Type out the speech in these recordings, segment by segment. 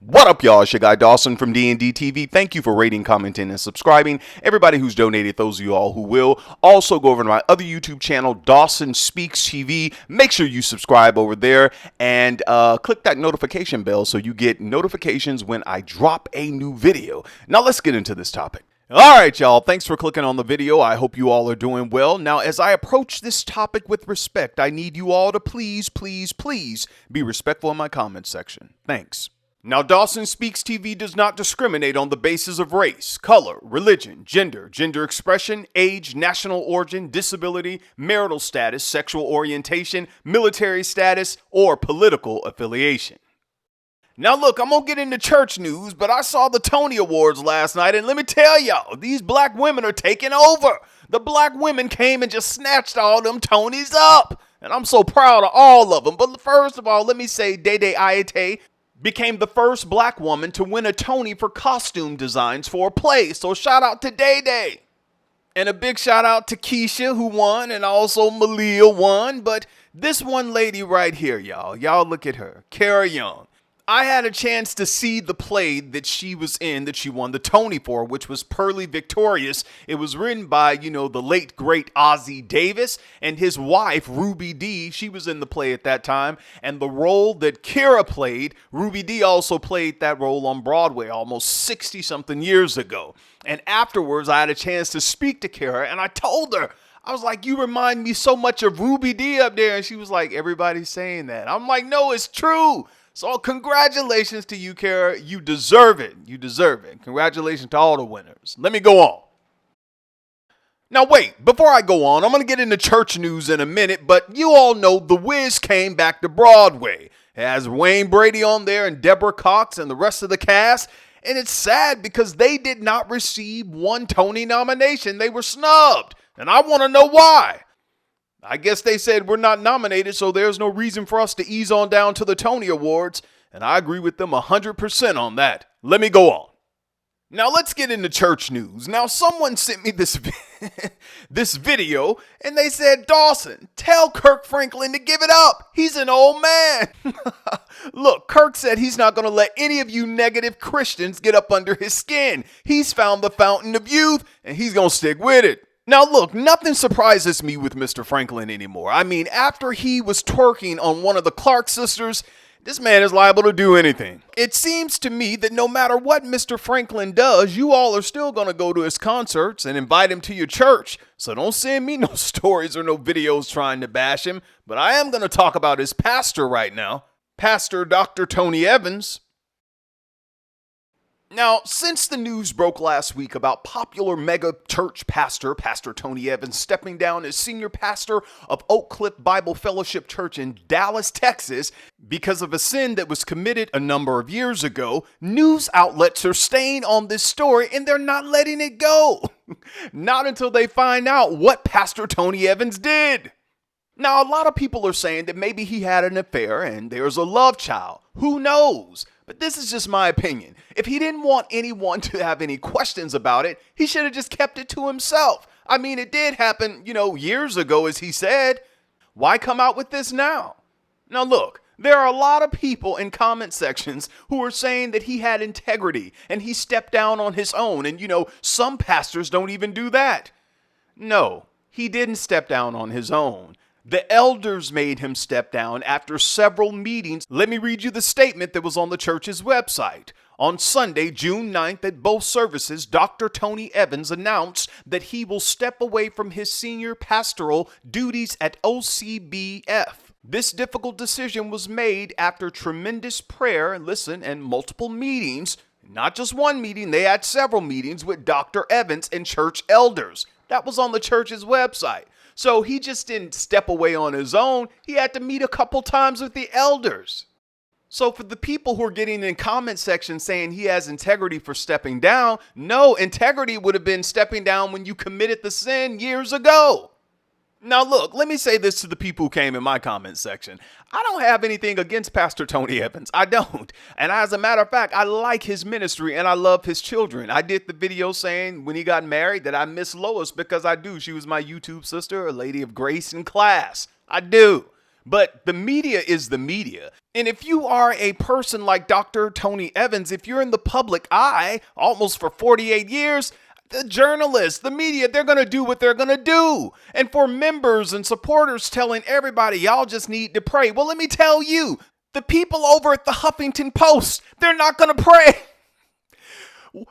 What up, y'all? It's your guy Dawson from D&D TV. Thank you for rating, commenting, and subscribing. Everybody who's donated, those of you all who will. Also, go over to my other YouTube channel, Dawson Speaks TV. Make sure you subscribe over there and click that notification bell so you get notifications when I drop a new video. Now, let's get into this topic. All right, y'all. Thanks for clicking on the video. I hope you all are doing well. Now, as I approach this topic with respect, I need you all to please be respectful in my comment section. Thanks. Now, Dawson Speaks TV does not discriminate on the basis of race, color, religion, gender expression, age, national origin, disability, marital status, sexual orientation, military status, or political affiliation. Now, look, I'm gonna get into church news, but I saw the Tony Awards last night, and let me tell y'all, these black women are taking over. The black women came and just snatched all them Tonys up, and I'm so proud of all of them. But first of all, let me say Dede Ayete became the first black woman to win a Tony for costume designs for a play. So shout out to Dede. And a big shout out to Keisha, who won, and also Malia won. But this one lady right here, y'all look at her, Cora Young. I had a chance to see the play that she was in, that she won the Tony for, which was Pearly Victorious. It was written by, the late, great Ozzie Davis and his wife, Ruby Dee. She was in the play at that time. And the role that Kira played, Ruby Dee also played that role on Broadway almost 60-something years ago. And afterwards, I had a chance to speak to Kira, and I told her, I was like, you remind me so much of Ruby Dee up there. And she was like, everybody's saying that. I'm like, no, it's true. So congratulations to you, Kara. You deserve it. You deserve it. Congratulations to all the winners. Let me go on. Now wait, before I go on, I'm going to get into church news in a minute, but you all know The Wiz came back to Broadway. It has Wayne Brady on there and Deborah Cox and the rest of the cast. And it's sad because they did not receive one Tony nomination. They were snubbed. And I want to know why. I guess they said we're not nominated, so there's no reason for us to ease on down to the Tony Awards, and I agree with them 100% on that. Let me go on. Now let's get into church news. Now someone sent me this video, and they said, Dawson, tell Kirk Franklin to give it up. He's an old man. Look, Kirk said he's not going to let any of you negative Christians get up under his skin. He's found the fountain of youth, and he's going to stick with it. Now look, nothing surprises me with Mr. Franklin anymore. I mean, after he was twerking on one of the Clark sisters, this man is liable to do anything. It seems to me that no matter what Mr. Franklin does, you all are still going to go to his concerts and invite him to your church. So don't send me no stories or no videos trying to bash him. But I am going to talk about his pastor right now, Pastor Dr. Tony Evans. Now, since the news broke last week about popular mega church pastor Tony Evans stepping down as senior pastor of Oak Cliff Bible Fellowship Church in Dallas, Texas, because of a sin that was committed a number of years ago, news outlets are staying on this story and they're not letting it go. Not until they find out what Pastor Tony Evans did. Now, a lot of people are saying that maybe he had an affair and there's a love child. Who knows? But this is just my opinion. If he didn't want anyone to have any questions about it, he should have just kept it to himself. I mean, it did happen, years ago, as he said. Why come out with this now? Now, look, there are a lot of people in comment sections who are saying that he had integrity and he stepped down on his own. And, some pastors don't even do that. No, he didn't step down on his own. The elders made him step down after several meetings. Let me read you the statement that was on the church's website. On Sunday, June 9th, at both services, Dr. Tony Evans announced that he will step away from his senior pastoral duties at OCBF. This difficult decision was made after tremendous prayer, and multiple meetings. Not just one meeting, they had several meetings with Dr. Evans and church elders. That was on the church's website. So he just didn't step away on his own. He had to meet a couple times with the elders. So for the people who are getting in comment section saying he has integrity for stepping down, no, integrity would have been stepping down when you committed the sin years ago. Now look, let me say this to the people who came in my comment section. I don't have anything against Pastor Tony Evans. I don't. And as a matter of fact, I like his ministry and I love his children. I did the video saying when he got married that I miss Lois because I do. She was my YouTube sister, a lady of grace and class. I do. But the media is the media. And if you are a person like Dr. Tony Evans, if you're in the public eye almost for 48 years, the journalists, the media, they're going to do what they're going to do. And for members and supporters telling everybody, y'all just need to pray. Well, let me tell you, the people over at the Huffington Post, they're not going to pray.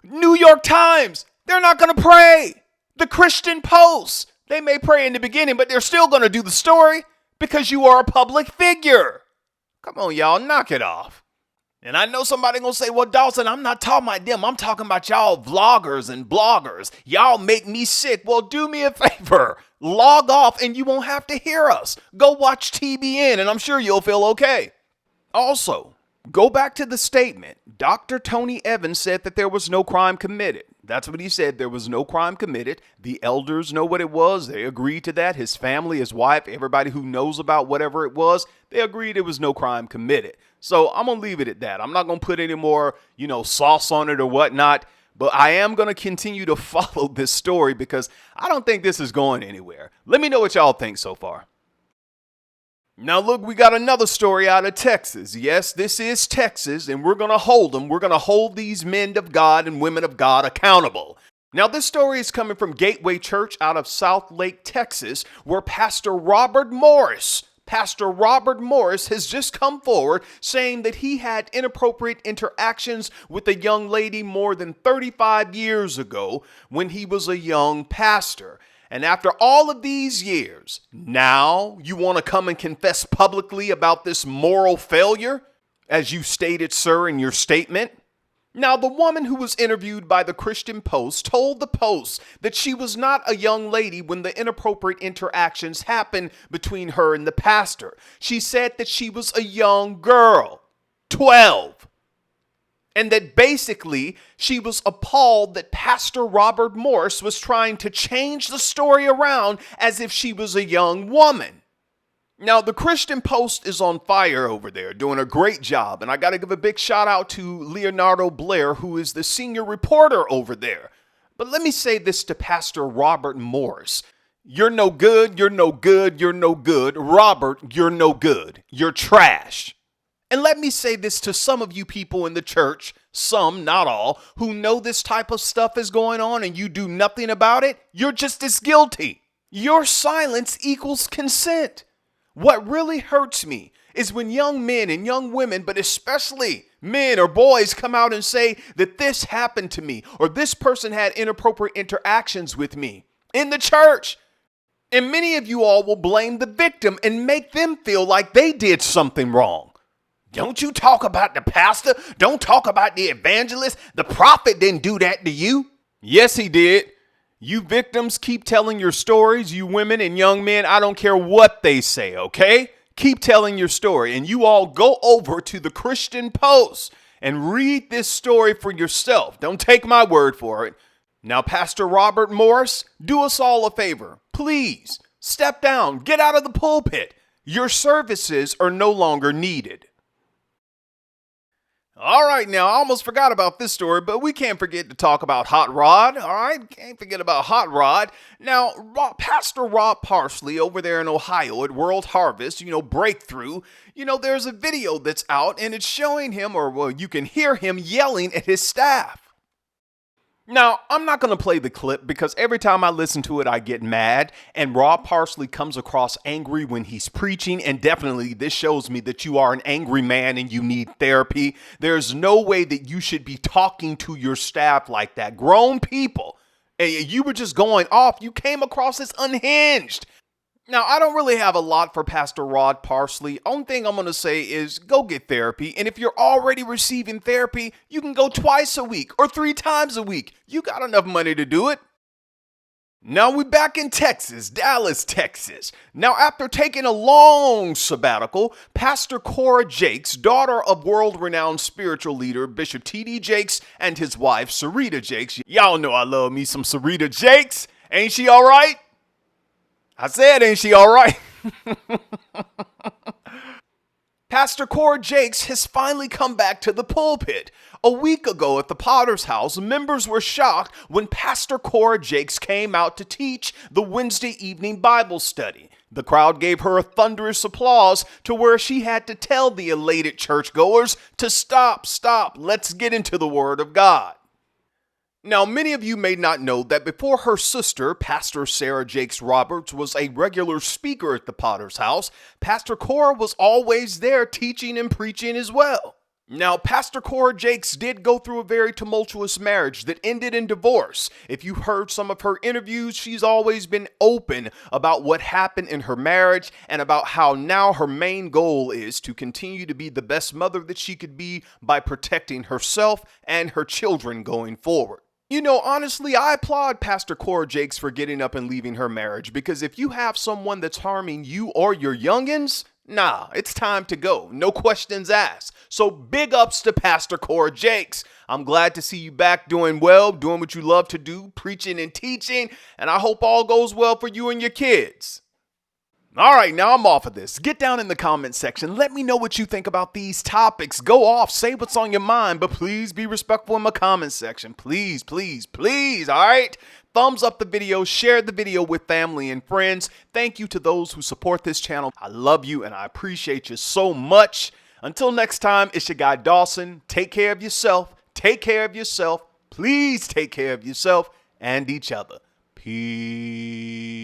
New York Times, they're not going to pray. The Christian Post, they may pray in the beginning, but they're still going to do the story because you are a public figure. Come on, y'all, knock it off. And I know somebody gonna say, well, Dawson, I'm not talking about them. I'm talking about y'all vloggers and bloggers. Y'all make me sick. Well, do me a favor. Log off and you won't have to hear us. Go watch TBN and I'm sure you'll feel okay. Also, go back to the statement. Dr. Tony Evans said that there was no crime committed. That's what he said. There was no crime committed. The elders know what it was. They agreed to that. His family, his wife, everybody who knows about whatever it was, they agreed there was no crime committed. So I'm going to leave it at that. I'm not going to put any more, sauce on it or whatnot. But I am going to continue to follow this story because I don't think this is going anywhere. Let me know what y'all think so far. Now, look, we got another story out of Texas. Yes, this is Texas, and we're going to hold them. We're going to hold these men of God and women of God accountable. Now, this story is coming from Gateway Church out of South Lake, Texas, where Pastor Robert Morris has just come forward saying that he had inappropriate interactions with a young lady more than 35 years ago when he was a young pastor. And after all of these years, now you want to come and confess publicly about this moral failure, as you stated, sir, in your statement? Now, the woman who was interviewed by the Christian Post told the Post that she was not a young lady when the inappropriate interactions happened between her and the pastor. She said that she was a young girl, 12. And that basically she was appalled that Pastor Robert Morris was trying to change the story around as if she was a young woman. Now, the Christian Post is on fire over there, doing a great job. And I got to give a big shout out to Leonardo Blair, who is the senior reporter over there. But let me say this to Pastor Robert Morris. You're no good, you're no good, you're no good. Robert, you're no good. You're trash. And let me say this to some of you people in the church, some, not all, who know this type of stuff is going on and you do nothing about it. You're just as guilty. Your silence equals consent. What really hurts me is when young men and young women, but especially men or boys, come out and say that this happened to me or this person had inappropriate interactions with me in the church. And many of you all will blame the victim and make them feel like they did something wrong. Don't you talk about the pastor? Don't talk about the evangelist. The prophet didn't do that to you. Yes, he did. You victims keep telling your stories. You women and young men, I don't care what they say, okay? Keep telling your story. And you all go over to the Christian Post and read this story for yourself. Don't take my word for it. Now, Pastor Robert Morris, do us all a favor. Please, step down. Get out of the pulpit. Your services are no longer needed. All right, now, I almost forgot about this story, but we can't forget to talk about Hot Rod, all right? Can't forget about Hot Rod. Now, Pastor Rob Parsley over there in Ohio at World Harvest, Breakthrough, there's a video that's out, and it's showing him, you can hear him yelling at his staff. Now, I'm not going to play the clip because every time I listen to it, I get mad. And Rob Parsley comes across angry when he's preaching. And definitely this shows me that you are an angry man and you need therapy. There's no way that you should be talking to your staff like that. Grown people. You were just going off. You came across as unhinged. Now, I don't really have a lot for Pastor Rod Parsley. Only thing I'm going to say is go get therapy. And if you're already receiving therapy, you can go twice a week or 3 times a week. You got enough money to do it. Now we're back in Texas, Dallas, Texas. Now, after taking a long sabbatical, Pastor Cora Jakes, daughter of world-renowned spiritual leader Bishop T.D. Jakes and his wife, Sarita Jakes. Y'all know I love me some Sarita Jakes. Ain't she all right? I said, ain't she all right? Pastor Cora Jakes has finally come back to the pulpit. A week ago at the Potter's House, members were shocked when Pastor Cora Jakes came out to teach the Wednesday evening Bible study. The crowd gave her a thunderous applause to where she had to tell the elated churchgoers to stop, let's get into the Word of God. Now, many of you may not know that before her sister, Pastor Sarah Jakes Roberts, was a regular speaker at the Potter's house, Pastor Cora was always there teaching and preaching as well. Now, Pastor Cora Jakes did go through a very tumultuous marriage that ended in divorce. If you heard some of her interviews, she's always been open about what happened in her marriage and about how now her main goal is to continue to be the best mother that she could be by protecting herself and her children going forward. You know, honestly, I applaud Pastor Cora Jakes for getting up and leaving her marriage, because if you have someone that's harming you or your youngins, nah, it's time to go. No questions asked. So big ups to Pastor Cora Jakes. I'm glad to see you back doing well, doing what you love to do, preaching and teaching, and I hope all goes well for you and your kids. All right, now I'm off of this. Get down in the comment section. Let me know what you think about these topics. Go off, say what's on your mind, but please be respectful in my comment section. Please, all right? Thumbs up the video, share the video with family and friends. Thank you to those who support this channel. I love you and I appreciate you so much. Until next time, it's your guy Dawson. Take care of yourself. Take care of yourself. Please take care of yourself and each other. Peace.